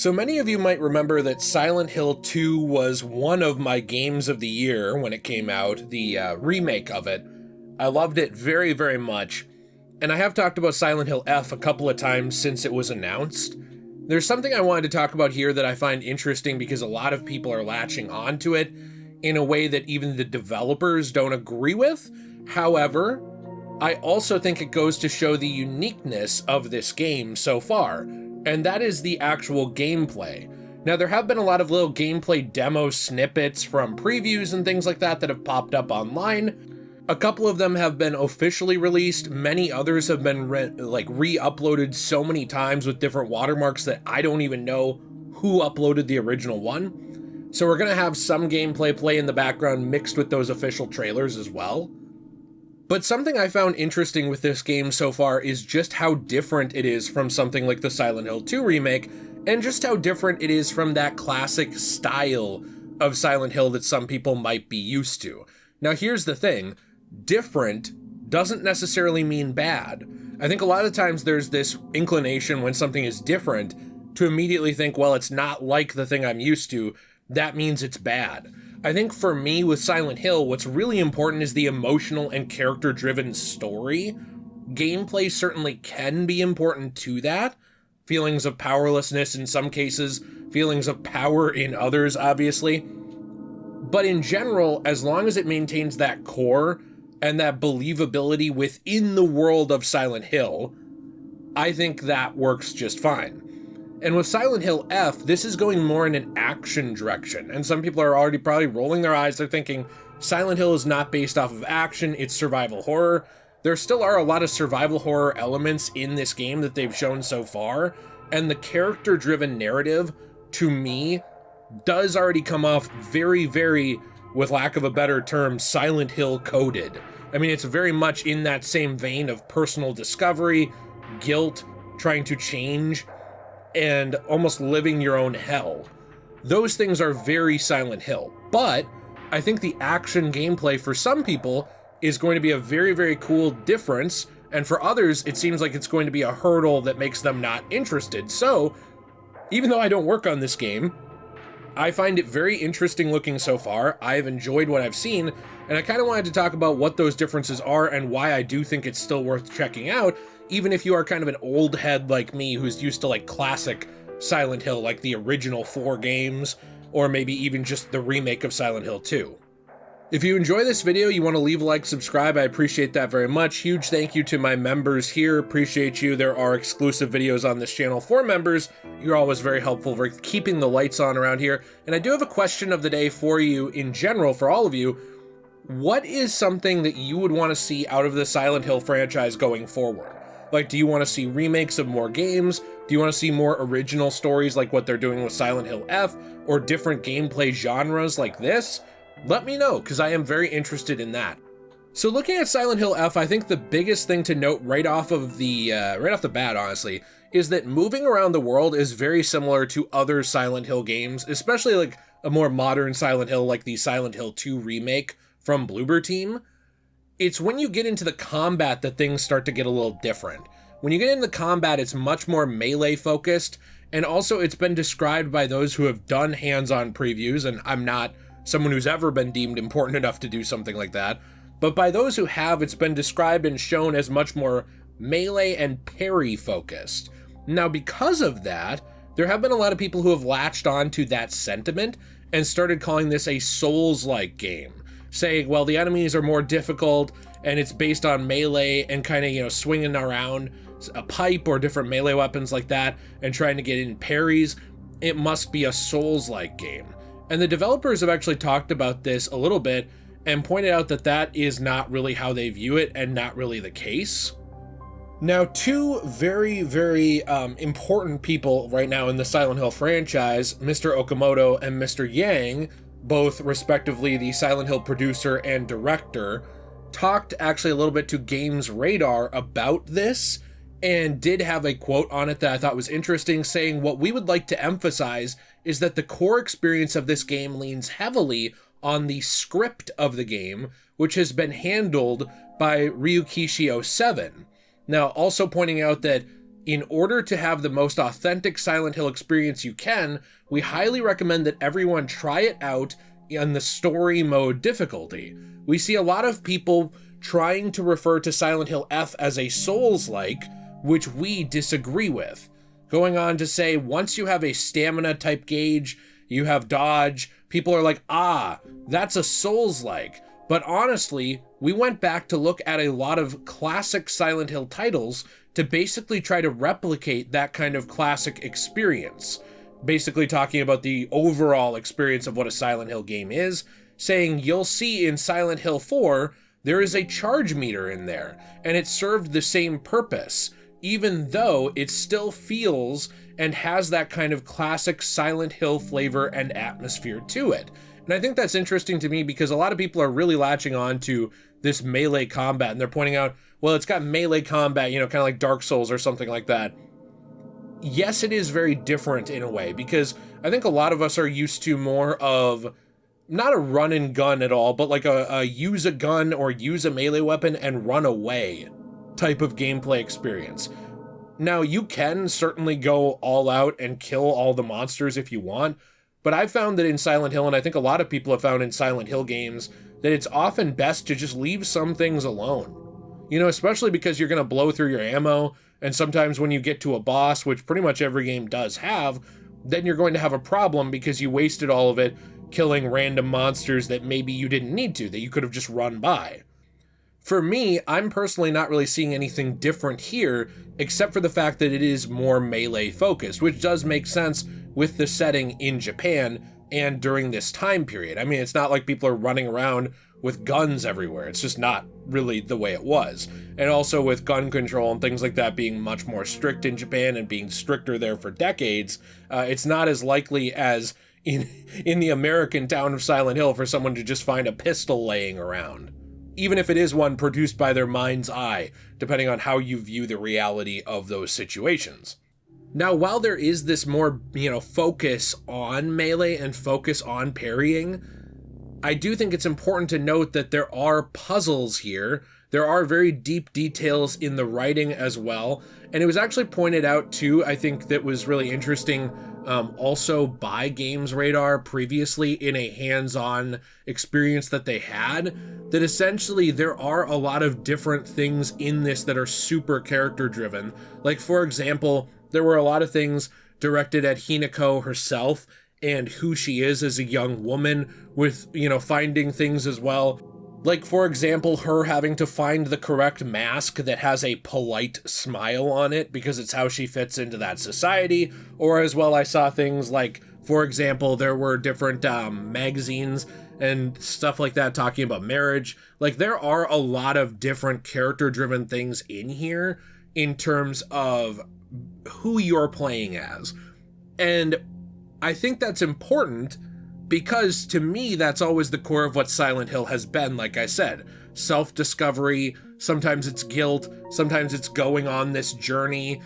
So many of you might remember that Silent Hill 2 was one of my games of the year when it came out, the remake of it. I loved it very, very much, and I have talked about Silent Hill F a couple of times since it was announced. There's something I wanted to talk about here that I find interesting because a lot of people are latching onto it in a way that even the developers don't agree with. However, I also think it goes to show the uniqueness of this game so far, and that is the actual gameplay. Now, there have been a lot of little gameplay demo snippets from previews and things like that have popped up online. A couple of them have been officially released. Many others have been re-uploaded so many times with different watermarks that I don't even know who uploaded the original one. So we're gonna have some gameplay play in the background mixed with those official trailers as well. But something I found interesting with this game so far is just how different it is from something like the Silent Hill 2 remake, and just how different it is from that classic style of Silent Hill that some people might be used to. Now here's the thing, different doesn't necessarily mean bad. I think a lot of times there's this inclination when something is different to immediately think, well, it's not like the thing I'm used to, that means it's bad. I think for me with Silent Hill, what's really important is the emotional and character-driven story. Gameplay certainly can be important to that. Feelings of powerlessness in some cases, feelings of power in others, obviously. But in general, as long as it maintains that core and that believability within the world of Silent Hill, I think that works just fine. And with Silent Hill F, this is going more in an action direction, and some people are already probably rolling their eyes. They're thinking, Silent Hill is not based off of action, it's survival horror. There still are a lot of survival horror elements in this game that they've shown so far, and the character-driven narrative, to me, does already come off very, very, with lack of a better term, Silent Hill coded. I mean, it's very much in that same vein of personal discovery, guilt, trying to change, and almost living your own hell. Those things are very Silent Hill, but I think the action gameplay for some people is going to be a very, very cool difference, and for others, it seems like it's going to be a hurdle that makes them not interested. So, even though I don't work on this game, I find it very interesting looking so far. I've enjoyed what I've seen, and I kind of wanted to talk about what those differences are and why I do think it's still worth checking out, even if you are kind of an old head like me who's used to like classic Silent Hill, like the original 4 games, or maybe even just the remake of Silent Hill 2. If you enjoy this video, you want to leave a like, subscribe, I appreciate that very much. Huge thank you to my members here, appreciate you. There are exclusive videos on this channel for members. You're always very helpful for keeping the lights on around here. And I do have a question of the day for you in general, for all of you. What is something that you would want to see out of the Silent Hill franchise going forward? Like, do you want to see remakes of more games? Do you want to see more original stories like what they're doing with Silent Hill F, or different gameplay genres like this? Let me know, because I am very interested in that. So looking at Silent Hill F, I think the biggest thing to note right off the bat, honestly, is that moving around the world is very similar to other Silent Hill games, especially like a more modern Silent Hill like the Silent Hill 2 remake from Bloober Team. It's when you get into the combat that things start to get a little different. When you get into combat, it's much more melee focused, and also it's been described by those who have done hands-on previews, and I'm not someone who's ever been deemed important enough to do something like that, but by those who have, it's been described and shown as much more melee and parry focused. Now, because of that, there have been a lot of people who have latched on to that sentiment and started calling this a Souls-like game, saying, well, the enemies are more difficult and it's based on melee and kind of, swinging around a pipe or different melee weapons like that and trying to get in parries. It must be a Souls-like game. And the developers have actually talked about this a little bit and pointed out that that is not really how they view it and not really the case. Now, two very, very important people right now in the Silent Hill franchise, Mr. Okamoto and Mr. Yang, both respectively the Silent Hill producer and director, talked actually a little bit to Games Radar about this and did have a quote on it that I thought was interesting, saying, what we would like to emphasize is that the core experience of this game leans heavily on the script of the game, which has been handled by Ryukishio 7. Now, also pointing out that In order to have the most authentic Silent Hill experience you can, we highly recommend that everyone try it out in the story mode difficulty. We see a lot of people trying to refer to Silent Hill F as a Souls-like, which we disagree with. Going on to say, once you have a stamina type gauge, you have dodge, people are like, that's a Souls-like. But honestly, we went back to look at a lot of classic Silent Hill titles to basically try to replicate that kind of classic experience. Basically talking about the overall experience of what a Silent Hill game is, saying you'll see in Silent Hill 4, there is a charge meter in there, and it served the same purpose, even though it still feels and has that kind of classic Silent Hill flavor and atmosphere to it. And I think that's interesting to me because a lot of people are really latching on to this melee combat, and they're pointing out, well, it's got melee combat, kind of like Dark Souls or something like that. Yes, it is very different in a way, because I think a lot of us are used to more of, not a run and gun at all, but like a use a gun or use a melee weapon and run away type of gameplay experience. Now, you can certainly go all out and kill all the monsters if you want, but I've found that in Silent Hill, and I think a lot of people have found in Silent Hill games, that it's often best to just leave some things alone. Especially because you're going to blow through your ammo, and sometimes when you get to a boss, which pretty much every game does have, then you're going to have a problem because you wasted all of it killing random monsters that maybe you didn't need to, that you could have just run by. For me, I'm personally not really seeing anything different here, except for the fact that it is more melee focused, which does make sense with the setting in Japan and during this time period. I mean, it's not like people are running around with guns everywhere. It's just not really the way it was. And also with gun control and things like that being much more strict in Japan and being stricter there for decades, it's not as likely as in the American town of Silent Hill for someone to just find a pistol laying around, even if it is one produced by their mind's eye, depending on how you view the reality of those situations. Now, while there is this more, focus on melee and focus on parrying, I do think it's important to note that there are puzzles here. There are very deep details in the writing as well. And it was actually pointed out too, I think that was really interesting, also by Games Radar previously in a hands-on experience that they had, that essentially there are a lot of different things in this that are super character driven. Like, for example, there were a lot of things directed at Hinako herself and who she is as a young woman with, finding things as well. Like, for example, her having to find the correct mask that has a polite smile on it because it's how she fits into that society. Or as well, I saw things like, for example, there were different magazines and stuff like that talking about marriage. Like, there are a lot of different character-driven things in here in terms of who you're playing as. And I think that's important because, to me, that's always the core of what Silent Hill has been, like I said. Self-discovery, sometimes it's guilt, sometimes it's going on this journey,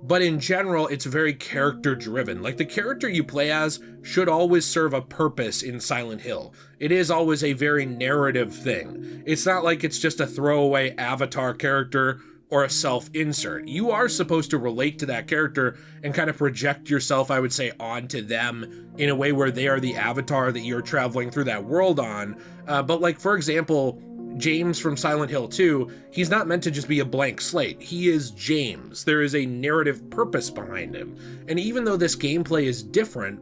but in general, it's very character-driven. Like, the character you play as should always serve a purpose in Silent Hill. It is always a very narrative thing. It's not like it's just a throwaway avatar character or a self-insert. You are supposed to relate to that character and kind of project yourself, I would say, onto them in a way where they are the avatar that you're traveling through that world on. But like, for example, James from Silent Hill 2, he's not meant to just be a blank slate. He is James. There is a narrative purpose behind him. And even though this gameplay is different,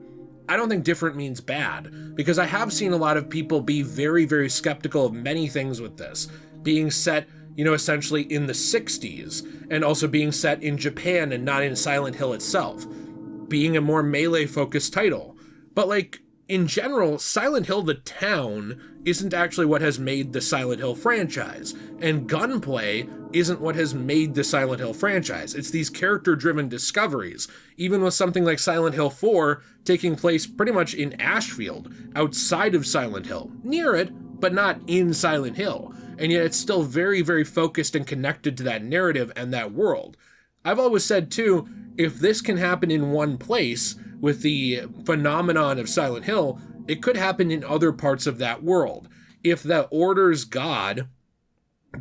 I don't think different means bad, because I have seen a lot of people be very, very skeptical of many things with this, being set essentially in the 60s, and also being set in Japan and not in Silent Hill itself, being a more melee-focused title. But like, in general, Silent Hill the town isn't actually what has made the Silent Hill franchise, and gunplay isn't what has made the Silent Hill franchise. It's these character-driven discoveries, even with something like Silent Hill 4 taking place pretty much in Ashfield, outside of Silent Hill, near it, but not in Silent Hill. And yet it's still very, very focused and connected to that narrative and that world. I've always said, too, if this can happen in one place with the phenomenon of Silent Hill, it could happen in other parts of that world. If the Order's god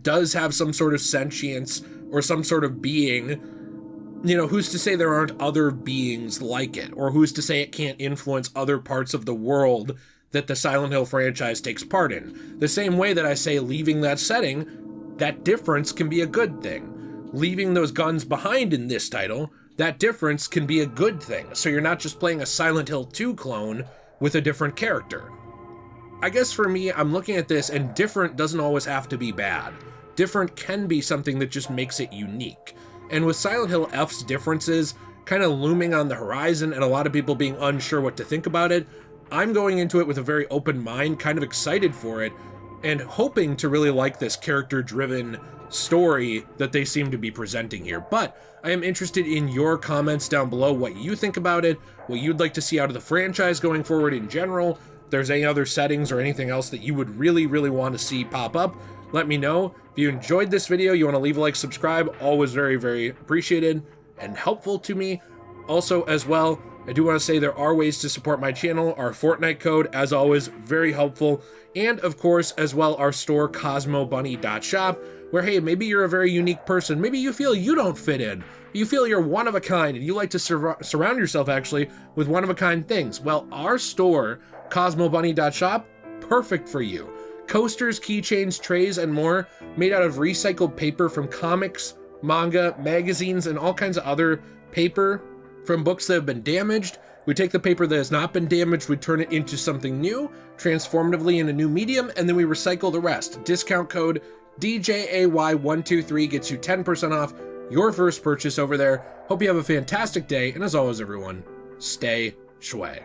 does have some sort of sentience or some sort of being You know, who's to say there aren't other beings like it? Or who's to say it can't influence other parts of the world that the Silent Hill franchise takes part in? The same way that I say leaving that setting, that difference can be a good thing. Leaving those guns behind in this title, that difference can be a good thing. So you're not just playing a Silent Hill 2 clone with a different character. I guess for me, I'm looking at this, and different doesn't always have to be bad. Different can be something that just makes it unique. And with Silent Hill F's differences kind of looming on the horizon and a lot of people being unsure what to think about it, I'm going into it with a very open mind, kind of excited for it, and hoping to really like this character-driven story that they seem to be presenting here. But I am interested in your comments down below, what you think about it, what you'd like to see out of the franchise going forward in general. If there's any other settings or anything else that you would really, really want to see pop up, let me know. If you enjoyed this video, you want to leave a like, subscribe, always very, very appreciated and helpful to me. Also, as well, I do want to say there are ways to support my channel. Our Fortnite code, as always, very helpful. And of course, as well, our store, cosmobunny.shop, where, hey, maybe you're a very unique person. Maybe you feel you don't fit in. You feel you're one of a kind and you like to surround yourself, actually, with one of a kind things. Well, our store, cosmobunny.shop, perfect for you. Coasters, keychains, trays, and more made out of recycled paper from comics, manga, magazines, and all kinds of other paper from books that have been damaged. We take the paper that has not been damaged, we turn it into something new, transformatively in a new medium, and then we recycle the rest. Discount code DJAY123 gets you 10% off your first purchase over there. Hope you have a fantastic day, and as always, everyone, stay shui.